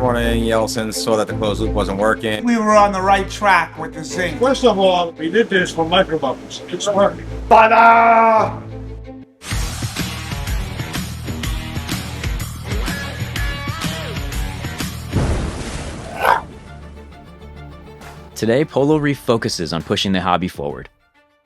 morning, Yeltsin saw that the closed loop wasn't working. We were on the right track with the zinc. First of all, we did this for microbubbles. It's working. Ta-da! Today, Polo Reef focuses on pushing the hobby forward.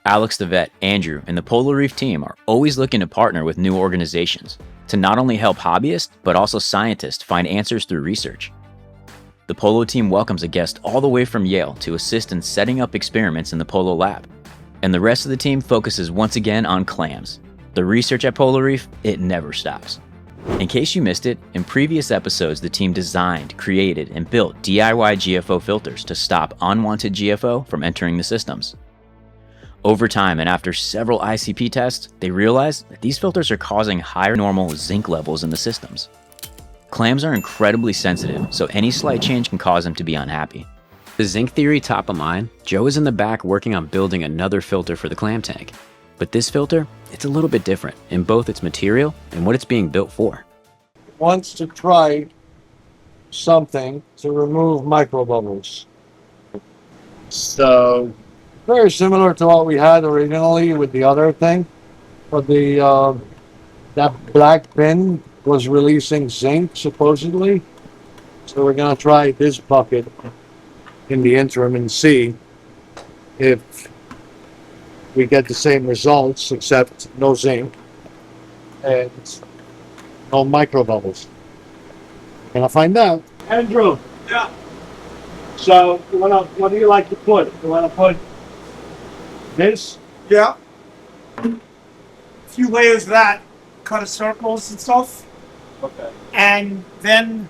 Alex the vet, Andrew, and the Polo Reef team are always looking to partner with new organizations to not only help hobbyists, but also scientists find answers through research. The Polo team welcomes a guest all the way from Yale to assist in setting up experiments in the Polo lab. And the rest of the team focuses once again on clams. The research at Polo Reef, it never stops. In case you missed it, in previous episodes the team designed, created, and built DIY GFO filters to stop unwanted GFO from entering the systems. Over time and after several ICP tests, they realized that these filters are causing higher normal zinc levels in the systems. Clams are incredibly sensitive, so any slight change can cause them to be unhappy. The zinc theory top of mind, Joe is in the back working on building another filter for the clam tank. But this filter, it's a little bit different in both its material and what it's being built for. Wants to try something to remove microbubbles. So, very similar to what we had originally with the other thing. But that black pin was releasing zinc, supposedly. So we're going to try this bucket in the interim and see if we get the same results, except no zinc and no microbubbles. Gonna find out. Andrew. Yeah. So what do you like to put? You want to put this? Yeah. A few layers of that, cut of circles and stuff. Okay. And then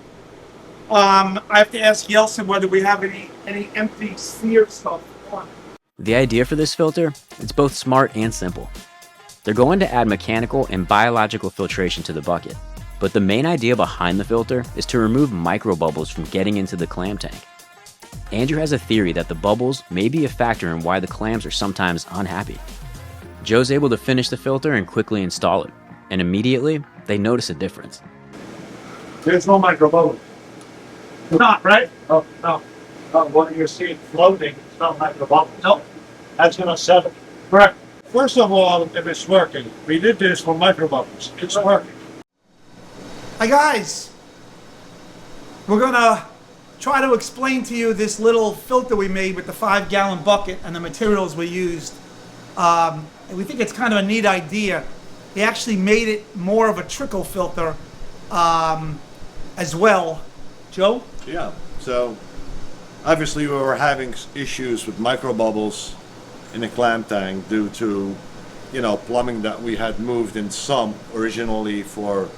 I have to ask Yeltsin whether we have any empty sphere stuff on. The idea for this filter, it's both smart and simple. They're going to add mechanical and biological filtration to the bucket, but the main idea behind the filter is to remove microbubbles from getting into the clam tank. Andrew has a theory that the bubbles may be a factor in why the clams are sometimes unhappy. Joe's able to finish the filter and quickly install it, and immediately they notice a difference. There's no microbubble. Not, right? No, no. What you're seeing floating, it's not microbubbles. No. That's going to settle. Correct. First of all, if it's working, we did this for microbubbles. It's working. Hi guys. We're gonna try to explain to you this little filter we made with the 5-gallon bucket and the materials we used. And we think it's kind of a neat idea. We actually made it more of a trickle filter as well. Joe? Yeah, so obviously we were having issues with microbubbles in the clam tank due to, plumbing that we had moved in sump originally for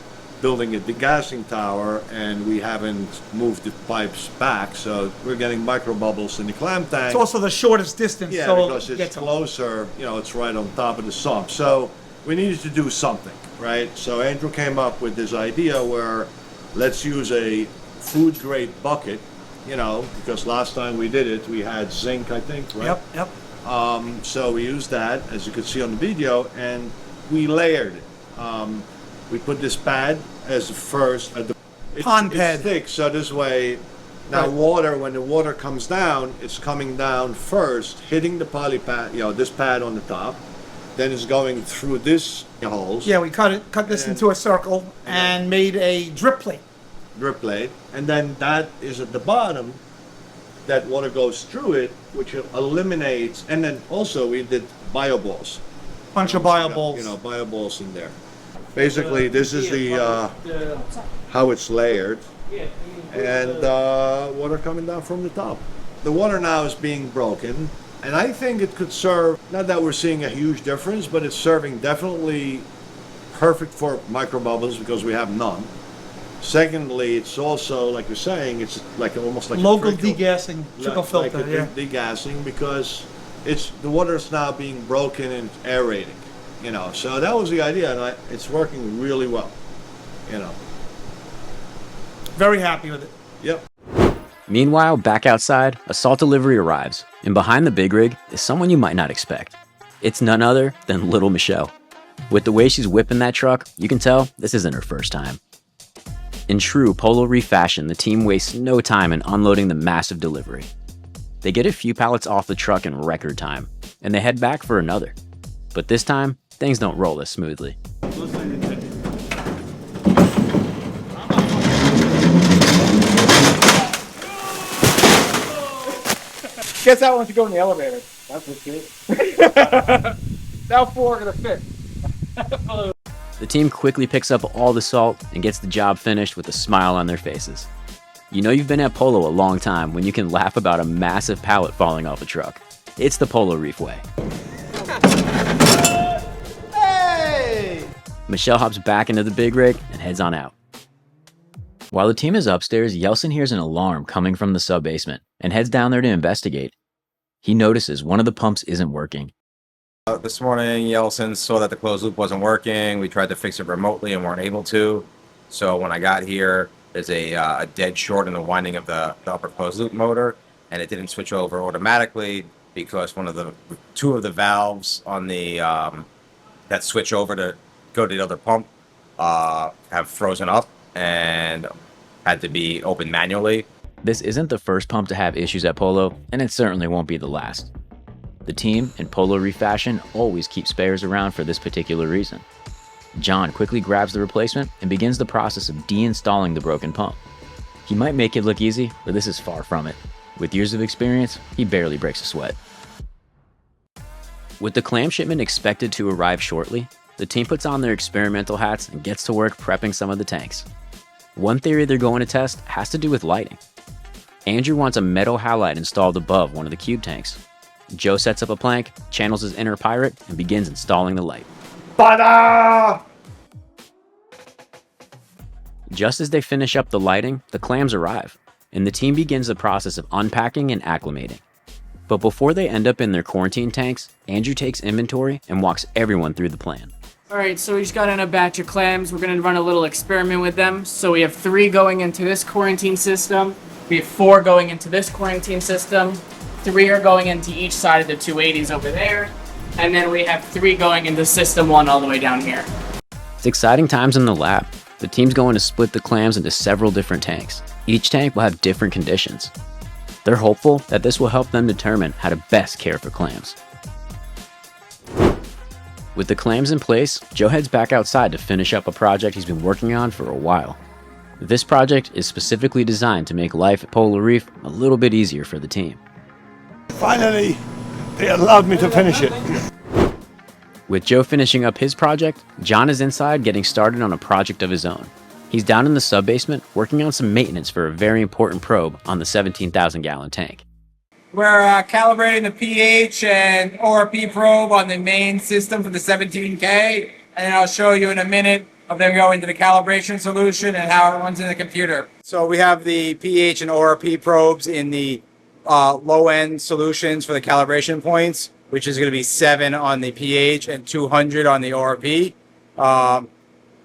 building a degassing tower, and we haven't moved the pipes back, so we're getting microbubbles in the clam tank. It's also the shortest distance. Yeah, so because it's get to- closer, it's right on top of the sump. So we needed to do something, right? So Andrew came up with this idea where let's use a food grade bucket, because last time we did it, we had zinc, I think, right? Yep. So we used that, as you could see on the video, and we layered it. We put this pad as the first. Pond pad. It's thick, so this way, now Right. when the water comes down, it's coming down first, hitting the poly pad, this pad on the top, then it's going through this holes. Yeah, we cut this And- into a circle and made a drip plate. Drip plate, and then that is at the bottom. That water goes through it, which eliminates, and then also we did bio balls. Bunch of bio balls. Bio balls in there. Basically, this is the how it's layered, and water coming down from the top. The water now is being broken, and I think it could serve. Not that we're seeing a huge difference, but it's serving definitely perfect for microbubbles because we have none. Secondly, it's also, like you're saying, it's like almost like Local a trickle, degassing trickle filter. like a Yeah. degassing, because the water is now being broken and aerating. So that was the idea, and it's working really well. Very happy with it. Yep. Meanwhile, back outside, a salt delivery arrives, and behind the big rig is someone you might not expect. It's none other than Little Michelle. With the way she's whipping that truck, you can tell this isn't her first time. In true Polo Reef fashion, the team wastes no time in unloading the massive delivery. They get a few pallets off the truck in record time, and they head back for another. But this time, things don't roll as smoothly. Guess that one should go in the elevator. That's what's good. Now 4 are gonna fit. The team quickly picks up all the salt and gets the job finished with a smile on their faces. You know you've been at Polo a long time when you can laugh about a massive pallet falling off a truck. It's the Polo Reef way. Hey! Michelle hops back into the big rig and heads on out. While the team is upstairs, Yeltsin hears an alarm coming from the sub-basement and heads down there to investigate. He notices one of the pumps isn't working. This morning, Yeltsin saw that the closed loop wasn't working. We tried to fix it remotely and weren't able to. So when I got here, there's a dead short in the winding of the upper closed loop motor, and it didn't switch over automatically because two of the valves on the that switch over to go to the other pump have frozen up and had to be opened manually. This isn't the first pump to have issues at Polo, and it certainly won't be the last. The team, in Polo Reef fashion, always keeps spares around for this particular reason. John quickly grabs the replacement and begins the process of deinstalling the broken pump. He might make it look easy, but this is far from it. With years of experience, he barely breaks a sweat. With the Clam shipment expected to arrive shortly, the team puts on their experimental hats and gets to work prepping some of the tanks. One theory they're going to test has to do with lighting. Andrew wants a metal halide installed above one of the cube tanks. Joe sets up a plank, channels his inner pirate, and begins installing the light. Bada! Just as they finish up the lighting, the clams arrive, and the team begins the process of unpacking and acclimating. But before they end up in their quarantine tanks, Andrew takes inventory and walks everyone through the plan. Alright, so we just got in a batch of clams. We're going to run a little experiment with them. So we have 3 going into this quarantine system. We have 4 going into this quarantine system. 3 are going into each side of the 280s over there. And then we have 3 going into system 1 all the way down here. It's exciting times in the lab. The team's going to split the clams into several different tanks. Each tank will have different conditions. They're hopeful that this will help them determine how to best care for clams. With the clams in place, Joe heads back outside to finish up a project he's been working on for a while. This project is specifically designed to make life at Polo Reef a little bit easier for the team. Finally, they allowed me to finish it. With Joe finishing up his project, John is inside getting started on a project of his own. He's down in the sub-basement working on some maintenance for a very important probe on the 17,000-gallon tank. We're calibrating the pH and ORP probe on the main system for the 17K, and then I'll show you in a minute of them going to the calibration solution and how it runs in the computer. So we have the pH and ORP probes in the low-end solutions for the calibration points, which is going to be 7 on the pH and 200 on the ORP.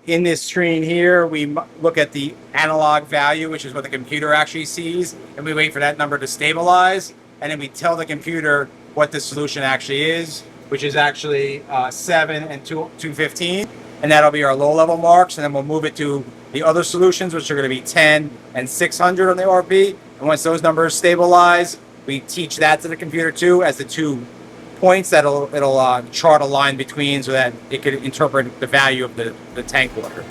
In this screen here, we look at the analog value, which is what the computer actually sees, and we wait for that number to stabilize, and then we tell the computer what the solution actually is, which is actually 7 and 215, and that'll be our low-level marks, and then we'll move it to the other solutions, which are going to be 10 and 600 on the ORP, and once those numbers stabilize, we teach that to the computer too as the 2 points that it'll chart a line between so that it could interpret the value of the tank water.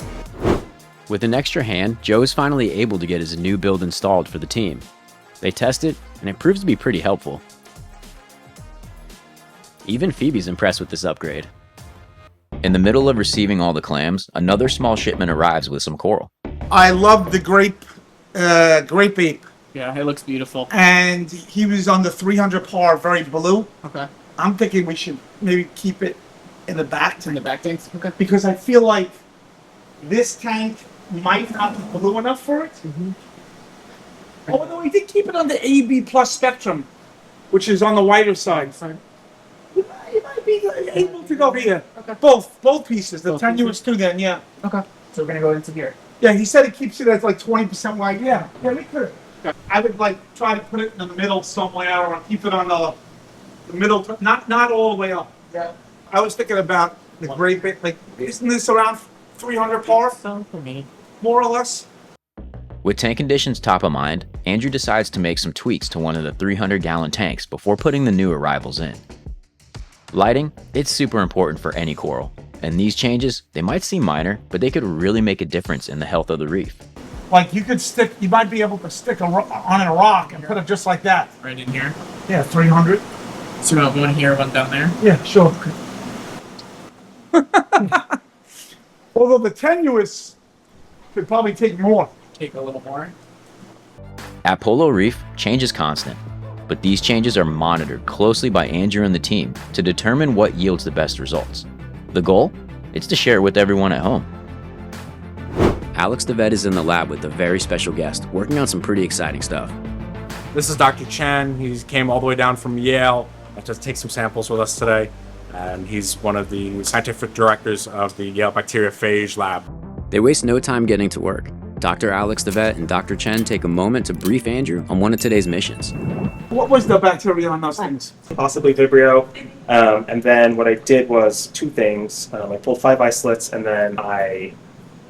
With an extra hand, Joe is finally able to get his new build installed for the team. They test it, and it proves to be pretty helpful. Even Phoebe's impressed with this upgrade. In the middle of receiving all the clams, another small shipment arrives with some coral. I love the grape ape. Yeah, it looks beautiful. And he was on the 300 par, very blue. Okay. I'm thinking we should maybe keep it in the back In the back tanks? Okay. because I feel like this tank might not be blue enough for it. Although we did keep it on the AB plus spectrum, which is on the whiter side. It might be able to go here. Okay. Both pieces. The Both tenuous too. Then yeah. Okay. So we're going to go into here. Yeah, he said it keeps it at like 20% white. Yeah, we could. Okay. I would like try to put it in the middle somewhere, or keep it on the middle, not all the way up. Yeah. I was thinking about the grape, like, isn't this around 300 par, So for me. more or less? With tank conditions top of mind, Andrew decides to make some tweaks to one of the 300-gallon tanks before putting the new arrivals in. Lighting, it's super important for any coral, and these changes, they might seem minor, but they could really make a difference in the health of the reef. Like you might be able to stick on a rock and put it just like that. Right in here. Yeah, 300. So we have one here, one down there. Yeah, sure. Although the tenuous could probably take more. Take a little more. At Polo Reef, change is constant, but these changes are monitored closely by Andrew and the team to determine what yields the best results. The goal? It's to share it with everyone at home. Alex the vet is in the lab with a very special guest, working on some pretty exciting stuff. This is Dr. Chen. He came all the way down from Yale to take some samples with us today. And he's one of the scientific directors of the Yale bacterio-phage lab. They waste no time getting to work. Dr. Alex the vet and Dr. Chen take a moment to brief Andrew on one of today's missions. What was the bacteria on those things? Possibly Vibrio. And then what I did was two things. I pulled 5 isolates and then I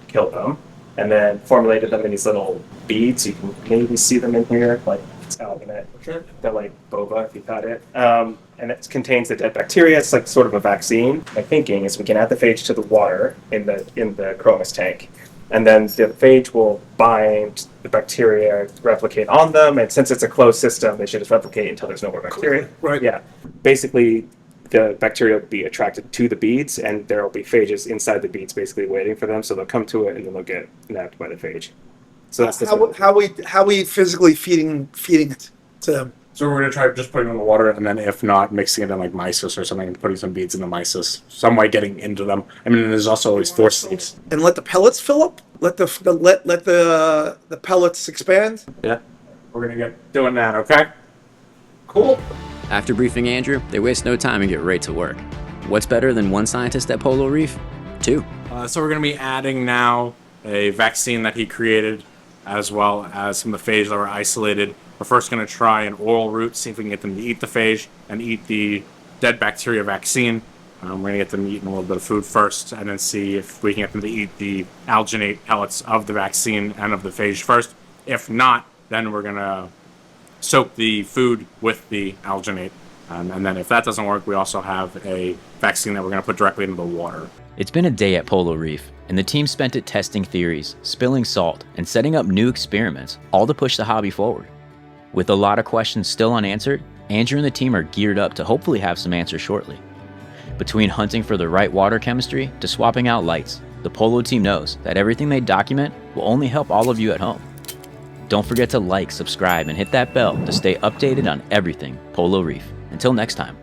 killed them. And then formulated them in these little beads. You can maybe see them in here, like it's alginate. Sure. They're like boba if you've had it. And it contains the dead bacteria. It's like sort of a vaccine. My thinking is we can add the phage to the water in the chromis tank. And then the phage will bind the bacteria, replicate on them. And since it's a closed system, they should just replicate until there's no more bacteria. Right. Yeah. Basically, the bacteria will be attracted to the beads, and there will be phages inside the beads basically waiting for them. So they'll come to it, and then they'll get nabbed by the phage. So that's How we physically feeding it to them? So we're going to try just putting it in the water, and then if not, mixing it in like mysis or something, and putting some beads in the mysis, some way getting into them. I mean, there's also always force sleeves. And let the pellets fill up. Let the pellets expand. Yeah, we're going to get doing that. Okay. Cool. After briefing Andrew, they waste no time and get right to work. What's better than one scientist at Polo Reef? 2. So we're going to be adding now a vaccine that he created, as well as some of the phage that were isolated. We're first going to try an oral route, see if we can get them to eat the phage and eat the dead bacteria vaccine. We're going to get them eating a little bit of food first, and then see if we can get them to eat the alginate pellets of the vaccine and of the phage first. If not, then we're going to soak the food with the alginate. And then if that doesn't work, we also have a vaccine that we're going to put directly into the water. It's been a day at Polo Reef, and the team spent it testing theories, spilling salt, and setting up new experiments, all to push the hobby forward. With a lot of questions still unanswered, Andrew and the team are geared up to hopefully have some answers shortly. Between hunting for the right water chemistry to swapping out lights, the Polo team knows that everything they document will only help all of you at home. Don't forget to like, subscribe, and hit that bell to stay updated on everything Polo Reef. Until next time.